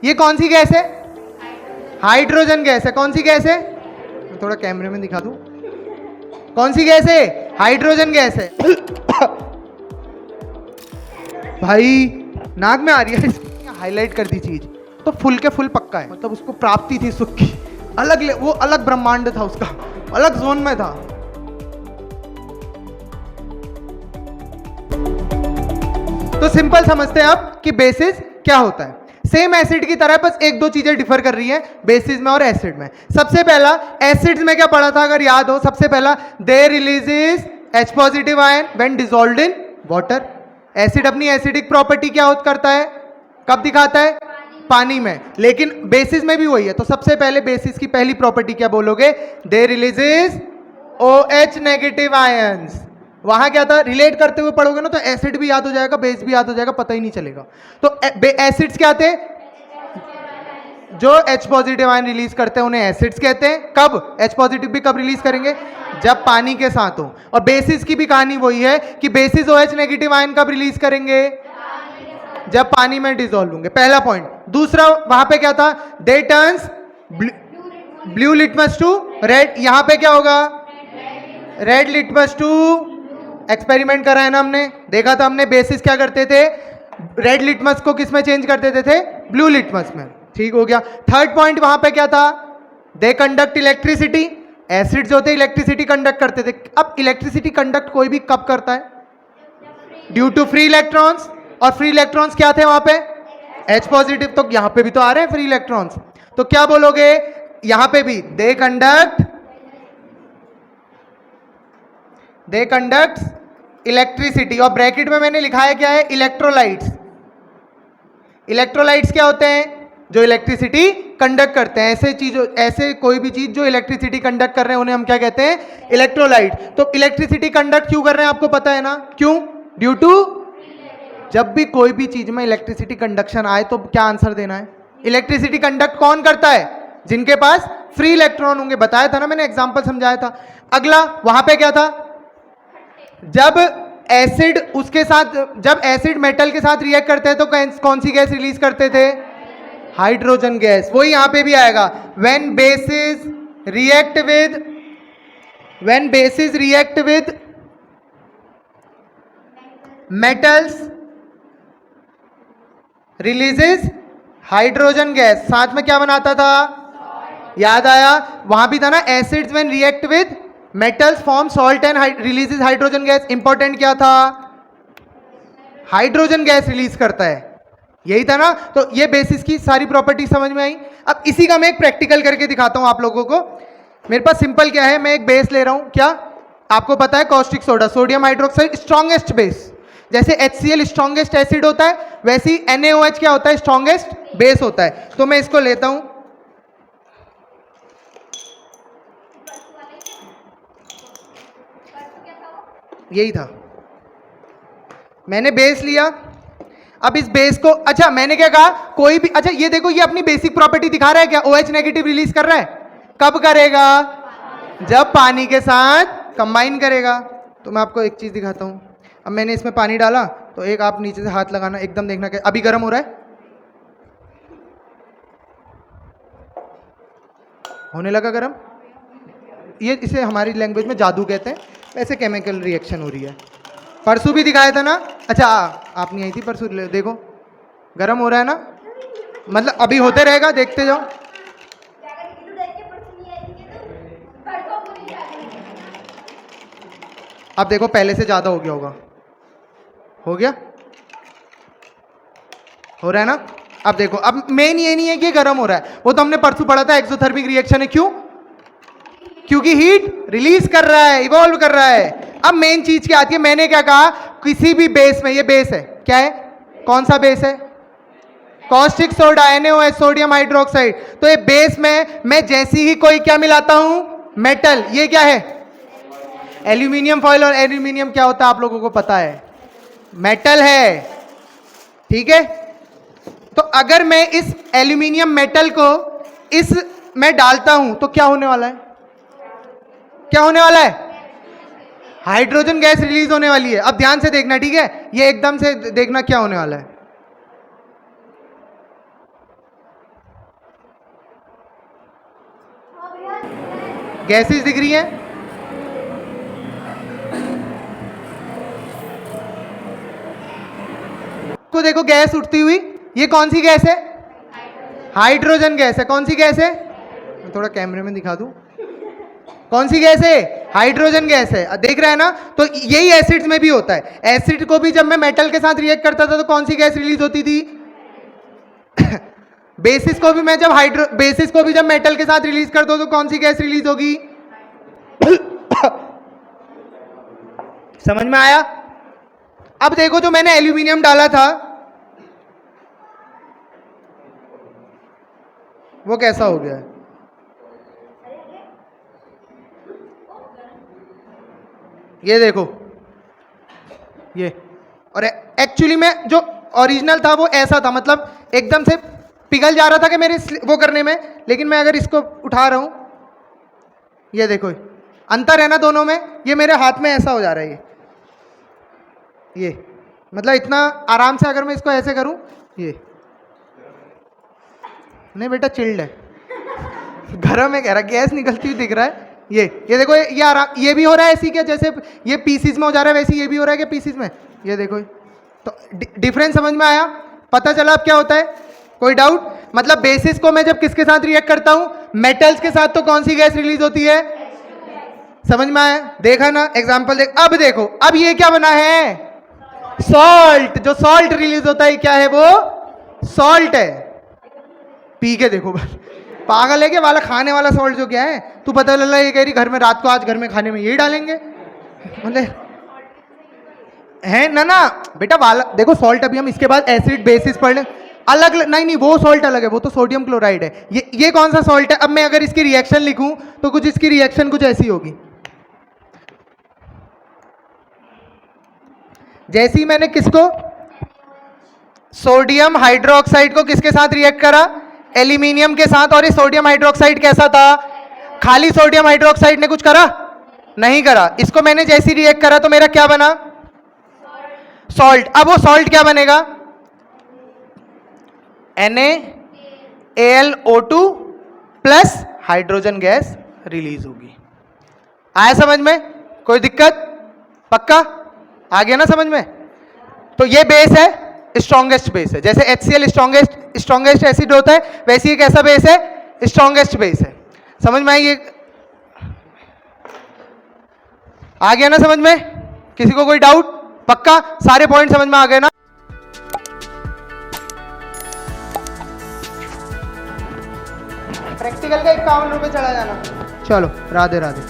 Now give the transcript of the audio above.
ये कौन सी गैस है? हाइड्रोजन गैस है। कौन सी गैस है? मैं थोड़ा कैमरे में दिखा दूं। कौन सी गैस है? हाइड्रोजन गैस है। भाई नाक में आ रही है, हाईलाइट कर दी चीज तो फुल के फुल पक्का है, मतलब उसको प्राप्ति थी सुख की, वो अलग ब्रह्मांड था, उसका अलग जोन में था। तो सिंपल समझते हैं आप कि बेसिस क्या होता है। सेम एसिड की तरह, बस एक दो चीजें डिफर कर रही हैं बेसिस में और एसिड में। सबसे पहला, एसिड्स में क्या पढ़ा था अगर याद हो? सबसे पहला, they releases H positive ion when dissolved in water. Acid अपनी एसिडिक प्रॉपर्टी क्या करता है, कब दिखाता है? पानी में। लेकिन बेसिस में भी वही है। तो सबसे पहले बेसिस की पहली प्रॉपर्टी क्या बोलोगे? दे रिलीजेस OH नेगेटिव आयंस। वहां क्या था? रिलेट करते हुए पढ़ोगे ना तो एसिड भी याद हो जाएगा, बेस भी याद हो जाएगा, पता ही नहीं चलेगा। तो एसिड्स क्या थे? जो H पॉजिटिव आयन रिलीज करते हैं उन्हें एसिड्स कहते हैं। कब? H पॉजिटिव भी कब रिलीज करेंगे? जब पानी के साथ हो। और बेसिस की भी कहानी वही है कि बेसिस OH नेगेटिव आयन कब रिलीज करेंगे? जब पानी में डिसॉल्व होंगे। पहला पॉइंट। दूसरा, वहां पे क्या था? They turns blue litmus to red. यहां पे क्या होगा? Red litmus to. एक्सपेरिमेंट करा है ना हमने, देखा था हमने बेसिस क्या करते थे? रेड लिटमस को किस में चेंज कर देते थे? ब्लू लिटमस में। ठीक हो गया। थर्ड पॉइंट वहां पे क्या था? They conduct electricity. एसिड जो थे इलेक्ट्रिसिटी कंडक्ट करते थे। अब इलेक्ट्रिसिटी कंडक्ट कोई भी कब करता है? Due to free electrons. और फ्री इलेक्ट्रॉन्स क्या थे वहां पे? H positive. तो यहां पे भी तो आ रहे हैं फ्री इलेक्ट्रॉन्स। तो क्या बोलोगे यहां पे भी? They conduct electricity. और ब्रैकेट में मैंने लिखा है क्या है? इलेक्ट्रोलाइट्स। इलेक्ट्रोलाइट्स क्या होते हैं? जो इलेक्ट्रिसिटी कंडक्ट करते हैं। ऐसे कोई भी चीज जो इलेक्ट्रिसिटी कंडक्ट कर रहे हैं उन्हें हम क्या कहते हैं? इलेक्ट्रोलाइट। तो इलेक्ट्रिसिटी कंडक्ट क्यों कर रहे हैं आपको पता है ना? क्यों? ड्यू टू, जब भी कोई भी चीज में इलेक्ट्रिसिटी कंडक्शन आए तो क्या आंसर देना है? इलेक्ट्रिसिटी कंडक्ट कौन करता है? जिनके पास फ्री इलेक्ट्रॉन होंगे। बताया था ना मैंने, एग्जांपल समझाया था। अगला, वहां पे क्या था? जब एसिड मेटल के साथ रिएक्ट करते हैं तो कौन सी गैस रिलीज करते थे? Hydrogen gas. वही यहां पे भी आएगा। When basis react with metals releases hydrogen gas. साथ में क्या बनाता था? याद आया? वहां भी था ना, acids when react with metals form salt and releases hydrogen gas. Important क्या था? हाइड्रोजन गैस रिलीज करता है, यही था ना। तो ये बेसिस की सारी प्रॉपर्टी समझ में आई। अब इसी का मैं एक प्रैक्टिकल करके दिखाता हूं आप लोगों को। मेरे पास सिंपल क्या है, मैं एक बेस ले रहा हूं। क्या आपको पता है? Caustic soda, sodium hydroxide, strongest base. जैसे HCl स्ट्रॉन्गेस्ट एसिड होता है, वैसे ही NaOH क्या होता है? स्ट्रॉन्गेस्ट बेस होता है। तो मैं इसको लेता हूं। यही था, मैंने बेस लिया। अब इस बेस को, अच्छा मैंने क्या कहा? कोई भी, अच्छा ये देखो, ये अपनी बेसिक प्रॉपर्टी दिखा रहा है क्या? OH नेगेटिव रिलीज कर रहा है। कब करेगा? जब पानी के साथ कंबाइन करेगा। तो मैं आपको एक चीज दिखाता हूं। अब मैंने इसमें पानी डाला तो एक आप नीचे से हाथ लगाना, एकदम देखना कि अभी गर्म हो रहा है, होने लगा गर्म। ये इसे हमारी लैंग्वेज में जादू कहते हैं। वैसे केमिकल रिएक्शन हो रही है। परसों भी दिखाया था ना? अच्छा आप नहीं आई थी परसों। देखो गर्म हो रहा है ना, मतलब अभी होते रहेगा, देखते जाओ। अब देखो पहले से ज्यादा हो गया होगा। हो गया? हो रहा है ना? अब देखो, अब मेन ये नहीं है कि गर्म हो रहा है, वो तो हमने परसों पढ़ा था, एक्सोथर्मिक रिएक्शन है। क्यों? क्योंकि हीट रिलीज कर रहा है, इवॉल्व कर रहा है। अब मेन चीज क्या आती है? मैंने क्या कहा? किसी भी बेस में, ये बेस है, क्या है? कौन सा बेस है? Caustic soda, NaOH, sodium hydroxide. तो ये बेस में मैं जैसी ही कोई क्या मिलाता हूं? मेटल। ये क्या है? Aluminium foil. और एल्यूमिनियम क्या होता है आप लोगों को पता है? मेटल है। ठीक है। तो अगर मैं इस एल्यूमिनियम मेटल को इस में डालता हूं तो क्या होने वाला है? क्या होने वाला है? हाइड्रोजन गैस रिलीज होने वाली है। अब ध्यान से देखना, ठीक है? ये एकदम से देखना क्या होने वाला है। गैसेस दिख रही हैं, को देखो गैस उठती हुई, ये कौन सी गैस है? हाइड्रोजन गैस है। कौन सी गैस है? मैं थोड़ा कैमरे में दिखा दूं, कौन सी गैस है? हाइड्रोजन गैस है। देख रहे हैं ना? तो यही एसिड्स में भी होता है। एसिड को भी जब मैं मेटल के साथ रिएक्ट करता था तो कौन सी गैस रिलीज होती थी? बेसिस को भी मैं जब बेसिस को भी जब मेटल के साथ रिलीज करता हूं तो कौन सी गैस रिलीज होगी? समझ में आया? अब देखो जो मैंने एल्यूमिनियम डाला था वो कैसा हो गया है? ये देखो, ये, और एक्चुअली में जो ओरिजिनल था वो ऐसा था, मतलब एकदम से पिघल जा रहा था कि मेरे वो करने में, लेकिन मैं अगर इसको उठा रहा हूं, ये देखो अंतर है ना दोनों में। ये मेरे हाथ में ऐसा हो जा रहा है, ये मतलब इतना आराम से अगर मैं इसको ऐसे करूं, ये नहीं बेटा चिल्ड है, गरम है कह रहा, गैस निकलती हुई दिख रहा है। ये देखो, ये आराम, ये भी हो रहा है ऐसी क्या, जैसे ये पीसीज में हो जा रहा है वैसे ये भी हो रहा है कि पीसीज में। ये देखो, तो डिफरेंस समझ में आया? पता चला अब क्या होता है? कोई डाउट? मतलब बेसिस को मैं जब किसके साथ रिएक्ट करता हूं, मेटल्स के साथ, तो कौन सी गैस रिलीज होती है? समझ में आया? देखा ना एग्जाम्पल देख। अब देखो, अब ये क्या बना है? सॉल्ट। जो सॉल्ट रिलीज होता है क्या है? वो सॉल्ट है। पी के देखो, पागल है क्या? वाला खाने वाला सॉल्ट जो क्या है, तू पता लग रहा है ये कह रही घर में रात को आज घर में खाने में यही डालेंगे, मतलब है ना बेटा। वाला देखो सॉल्ट, अभी हम इसके बाद एसिड बेसिस पढ़ लें, अलग नहीं, वो सॉल्ट अलग है, वो तो सोडियम क्लोराइड है। ये कौन सा सॉल्ट है? अब मैं अगर इसकी रिएक्शन लिखूं तो कुछ इसकी रिएक्शन कुछ ऐसी होगी। जैसे ही मैंने किसको, सोडियम हाइड्रोक्साइड को किसके साथ रिएक्ट करा? एल्यूमिनियम के साथ। और ये सोडियम हाइड्रोक्साइड कैसा था? खाली सोडियम हाइड्रोक्साइड ने कुछ करा? नहीं करा। इसको मैंने जैसे ही रिएक्ट करा तो मेरा क्या बना? सॉल्ट। अब वो सॉल्ट क्या बनेगा? NaAlO2 plus hydrogen gas release होगी। आया समझ में? कोई दिक्कत? पक्का आ गया ना समझ में? तो ये बेस है, स्ट्रॉन्गेस्ट बेस है। जैसे HCl स्ट्रॉन्गेस्ट एसिड होता है, वैसे एक ऐसा बेस है, स्ट्रॉन्गेस्ट बेस है। समझ में आई? ये आ गया ना समझ में? किसी को कोई डाउट? पक्का सारे पॉइंट समझ में आ गए ना? प्रैक्टिकल का 51 रुपए चला जाना। चलो, राधे राधे।